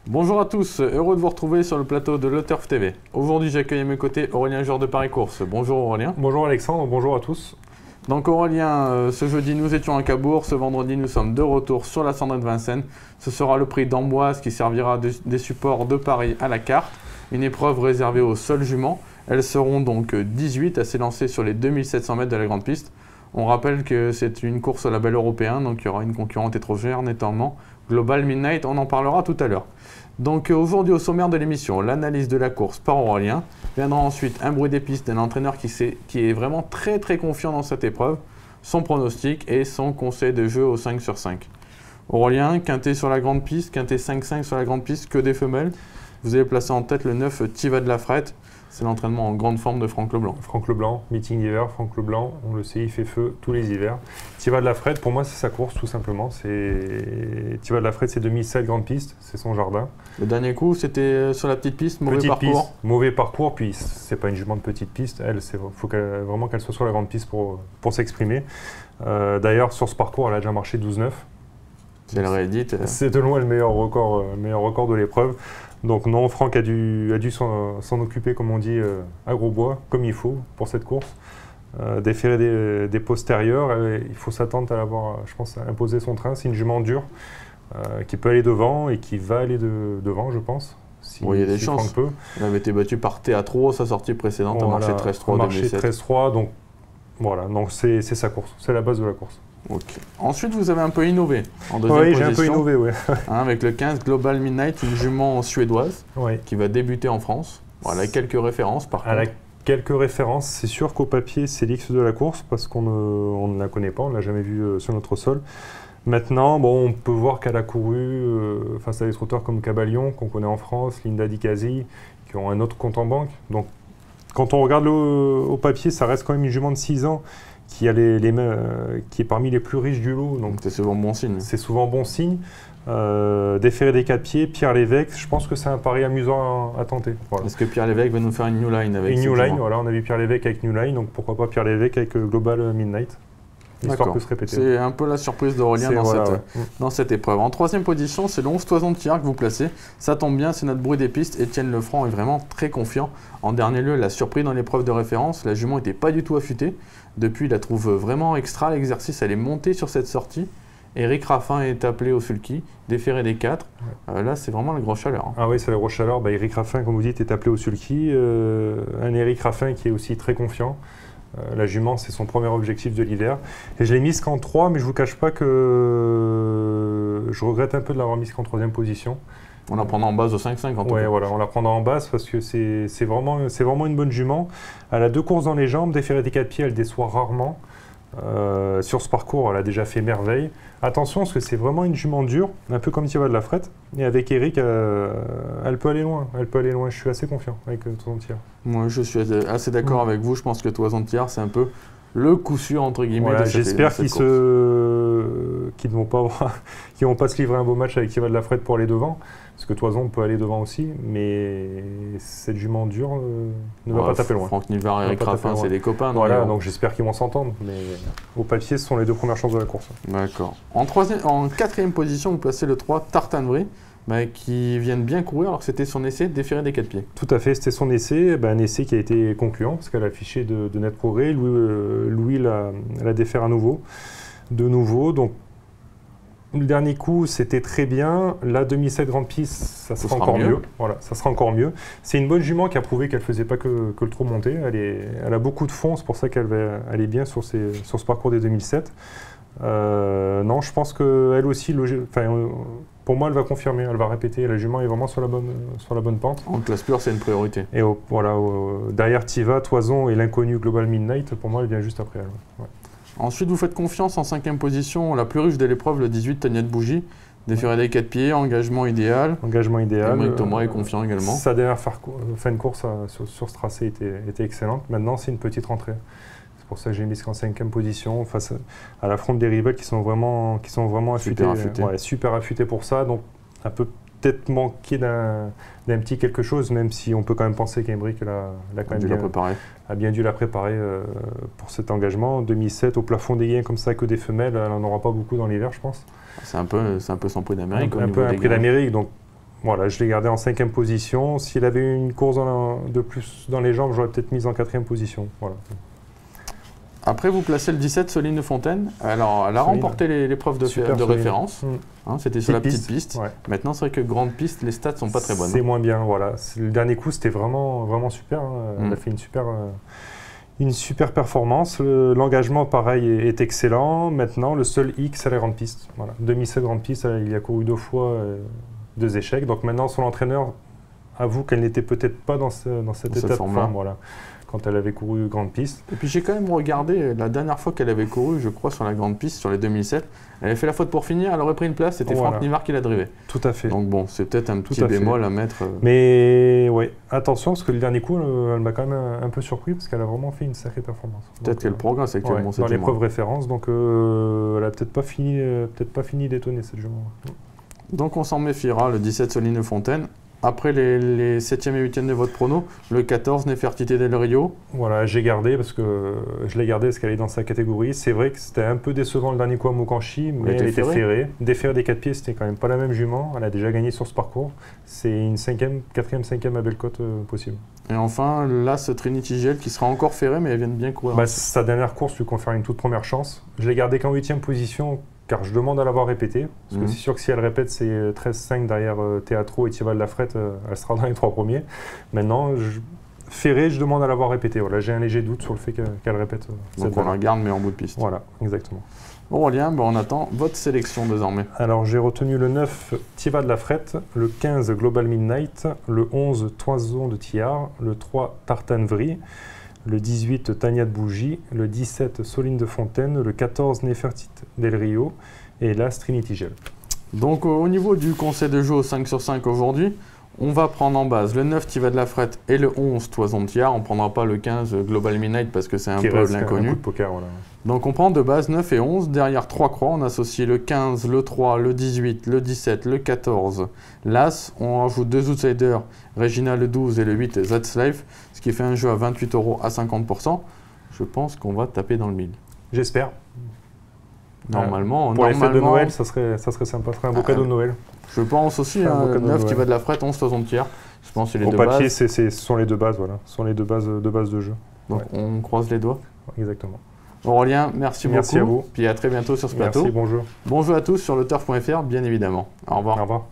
Bonjour à tous, heureux de vous retrouver sur le plateau de Le Turf TV. Aujourd'hui, j'accueille à mes côtés Aurélien, joueur de Paris Course. Bonjour Aurélien. Bonjour Alexandre, bonjour à tous. Donc Aurélien, ce jeudi nous étions à Cabourg, ce vendredi nous sommes de retour sur la Sandrine de Vincennes. Ce sera le prix d'Amboise qui servira des supports de Paris à la carte. Une épreuve réservée aux seuls juments. Elles seront donc 18 à s'élancer sur les 2700 mètres de la grande piste. On rappelle que c'est une course au label européen, donc il y aura une concurrente étrangère, notamment Global Midnight, on en parlera tout à l'heure. Donc aujourd'hui au sommaire de l'émission, l'analyse de la course par Aurélien. Viendra ensuite un bruit des pistes d'un entraîneur qui est vraiment très confiant dans cette épreuve, son pronostic et son conseil de jeu au 5 sur 5. Aurélien, quintet sur la grande piste, quintet 5-5 sur la grande piste, que des femelles. Vous avez placé en tête le 9 Tiva de la Frette. C'est l'entraînement en grande forme de Franck Leblanc. Franck Leblanc, meeting d'hiver, Franck Leblanc, on le sait, il fait feu tous les hivers. Tiva de la Frette, pour moi, c'est sa course tout simplement. Tiva de la Frette, c'est 2007 grande piste, c'est son jardin. Le dernier coup, c'était sur la petite piste, mauvais parcours. Mauvais parcours, puis c'est pas une jument de petite piste. Elle, il faut vraiment qu'elle soit sur la grande piste pour s'exprimer. D'ailleurs, sur ce parcours, elle a déjà marché 12-9. C'est le réédite. C'est de loin le meilleur record de l'épreuve. Donc non, Franck a dû s'en occuper, comme on dit, à gros bois, comme il faut, pour cette course. Déférer des postérieurs, il faut s'attendre à l'avoir, je pense, à imposer son train. C'est une jument dure, qui peut aller devant et qui va aller devant, je pense. Oui, il y a des chances. Elle avait été battue par Teatro, sa sortie précédente, a marché 13-3 en 2007. 13-3, donc voilà, donc c'est sa course, c'est la base de la course. Okay. Ensuite, vous avez un peu innové en deuxième position. Oui, j'ai un peu innové, oui. Avec le 15 Global Midnight, une jument suédoise qui va débuter en France. Voilà, quelques références par contre. Quelques références, c'est sûr qu'au papier, c'est l'X de la course parce qu'on ne la connaît pas, on ne l'a jamais vue sur notre sol. Maintenant, bon, on peut voir qu'elle a couru face à des trotteurs comme Cabalion, qu'on connaît en France, Linda Di Casi, qui ont un autre compte en banque. Donc, quand on regarde au papier, ça reste quand même une jument de 6 ans qui est parmi les plus riches du lot. Donc c'est souvent bon signe. C'est souvent bon signe. Déférer des 4 pieds, Pierre Lévesque, je pense que c'est un pari amusant à tenter. Voilà. Est-ce que Pierre Lévesque va nous faire une new line avec une new line, voilà, on a vu Pierre Lévesque avec new line, donc pourquoi pas Pierre Lévesque avec Global Midnight. L'histoire peut se répéter. C'est un peu la surprise d'Aurélien dans cette épreuve. En troisième position, c'est le 11 Toison de Tir que vous placez. Ça tombe bien, c'est notre bruit des pistes. Étienne Lefranc est vraiment très confiant. En dernier lieu, elle a surpris dans l'épreuve de référence. La jument n'était pas du tout affûtée. Depuis, il la trouve vraiment extra l'exercice. Elle est montée sur cette sortie. Eric Raffin est appelé au sulky, déféré des 4. Là, c'est vraiment la grosse chaleur. Ah oui, c'est la grosse chaleur. Eric Raffin, comme vous dites, est appelé au sulky. Un Eric Raffin qui est aussi très confiant. La jument, c'est son premier objectif de l'hiver. Et je l'ai mise qu'en 3, mais je ne vous cache pas que je regrette un peu de l'avoir mise qu'en 3e position. On la prendra en base au 5-5 en tout cas. Oui, voilà, on la prendra en base parce que c'est vraiment une bonne jument. Elle a 2 courses dans les jambes, déférée des 4 pieds, elle déçoit rarement. Sur ce parcours, elle a déjà fait merveille. Attention, parce que c'est vraiment une jument dure, un peu comme Tiva de la Frette. Et avec Eric, elle peut aller loin. Je suis assez confiant avec Toison de Tir. Moi, je suis assez d'accord avec vous. Je pense que Toison de Tir, c'est un peu le coup sûr, entre guillemets. Voilà, j'espère qu'ils ne vont pas se livrer un beau match avec Tiva de la Frette pour aller devant. Parce que Toison peut aller devant aussi, mais cette jument dure ne va pas taper loin. Franck Nivard et Eric Raffin, c'est des copains. Voilà, donc j'espère qu'ils vont s'entendre. Mais au papier, ce sont les 2 premières chances de la course. D'accord. En 4e position, vous placez le 3 Tartanvry, qui vient de bien courir alors que c'était son essai de déférer des 4 pieds. Tout à fait, c'était son essai. Un essai qui a été concluant parce qu'elle a affiché de net progrès. Louis l'a défère à nouveau. De nouveau, donc le dernier coup, c'était très bien. La 2007 grande piste, ça sera encore mieux. Voilà, ça sera encore mieux. C'est une bonne jument qui a prouvé qu'elle ne faisait pas que le trop monter. Elle a beaucoup de fond, c'est pour ça qu'elle est bien sur ce parcours des 2007. Non, je pense qu'elle aussi, pour moi, elle va confirmer, elle va répéter. La jument est vraiment sur la bonne pente. En classe pure, c'est une priorité. Et derrière Tiva, Toison et l'inconnu Global Midnight, pour moi, elle vient juste après elle. Ouais. Ensuite, vous faites confiance en 5e position, la plus riche de l'épreuve, le 18 Tania de Bougie. Déféré des 4 pieds, engagement idéal. Engagement idéal. Émeric Thomas est confiant également. Sa dernière fin de course sur ce tracé était excellente. Maintenant, c'est une petite rentrée. C'est pour ça que j'ai mis qu'en 5e position face à l'affront des rivales qui sont vraiment affûtés. Super affûtés pour ça. Donc, un peu peut-être manqué d'un petit quelque chose, même si on peut quand même penser qu'Émeric a bien dû la préparer pour cet engagement. 2007, au plafond des gains comme ça, que des femelles, elle n'en aura pas beaucoup dans l'hiver, je pense. C'est un peu son prix d'Amérique. Un peu un prix d'Amérique, donc Voilà, je l'ai gardé en 5e position. S'il avait eu une course de plus dans les jambes, j'aurais peut-être mis en 4e position. Voilà. Après, vous placez le 17 Soline de Fontaine. Alors, elle a remporté l'épreuve de référence. Hein, c'était sur la petite piste. Ouais. Maintenant, c'est vrai que grande piste, les stats sont pas très bonnes. C'est moins bien, voilà. Le dernier coup, c'était vraiment, vraiment super. Hein. Elle a fait une super performance. L'engagement, pareil, est excellent. Maintenant, le seul hic, c'est la grande piste. Voilà. Demi-7 grande piste, il y a couru 2 fois, 2 échecs. Donc maintenant, son entraîneur avoue qu'elle n'était peut-être pas dans cet état de forme. Voilà. Quand elle avait couru grande piste. Et puis j'ai quand même regardé la dernière fois qu'elle avait couru, je crois, sur la grande piste, sur les 2007. Elle avait fait la faute pour finir, elle aurait pris une place, c'était Franck Nivard qui l'a drivé. Tout à fait. Donc bon, c'est peut-être un petit bémol à mettre. Mais ouais, attention, parce que le dernier coup, elle m'a quand même un peu surpris, parce qu'elle a vraiment fait une sacrée performance. Peut-être qu'elle progresse actuellement. Dans l'épreuve référence, donc elle a peut-être pas fini d'étonner cette jument. Donc on s'en méfiera, le 17 Soline Fontaine. Après les 7e et 8e de votre prono, le 14 Nefertiti del Rio. Voilà, j'ai gardé parce que je l'ai gardé parce qu'elle est dans sa catégorie. C'est vrai que c'était un peu décevant le dernier coup à Mokanchi, mais elle était ferrée. Déferrée des 4 pieds, c'était quand même pas la même jument. Elle a déjà gagné sur ce parcours. C'est une 4e, 5e à Bellecote possible. Et enfin, là, ce Trinity Gel qui sera encore ferré, mais elle vient de bien courir. Sa dernière course lui confère une toute première chance. Je l'ai gardé qu'en 8e position, car je demande à l'avoir répété. Parce que c'est sûr que si elle répète ses 13-5 derrière Teatro et Thival Lafrette, elle sera dans les 3 premiers. Maintenant, ferré, je demande à l'avoir répété. Voilà, j'ai un léger doute sur le fait qu'elle répète. Donc on la garde, mais en bout de piste. Voilà, exactement. Aurélien, on attend votre sélection désormais. Alors j'ai retenu le 9 Thival Lafrette, le 15 Global Midnight, le 11 Toison de Thiard, le 3 Tartane Vry, le 18 Tania de Bougie, le 17 Soline de Fontaine, le 14 Nefertiti del Rio et l'As Trinity Gel. Donc au niveau du conseil de jeu au 5 sur 5 aujourd'hui, on va prendre en base le 9 Thival Lafrette et le 11 Toison de Thiard. On ne prendra pas le 15 Global Midnight parce que c'est un peu l'inconnu. Voilà. Donc on prend de base 9 et 11. Derrière 3 croix, on associe le 15, le 3, le 18, le 17, le 14, l'As. On rajoute 2 outsiders, Regina le 12 et le 8 That's Life, ce qui fait un jeu à 28 € à 50%. Je pense qu'on va taper dans le 1000. J'espère. Normalement. Pour les fêtes de Noël, ça serait sympa. Ça serait un beau cadeau de Noël. Je pense aussi, 9 Thival Lafrette, 11 Toison de Thiard. Je pense que c'est les deux papier, bases. ce sont les deux bases, voilà. Ce sont les deux bases de jeu. Donc on croise les doigts. Exactement. Aurélien, merci beaucoup. Merci à vous. Puis à très bientôt sur ce plateau. Merci, bonjour. Bonjour à tous sur le turf.fr, bien évidemment. Au revoir. Au revoir.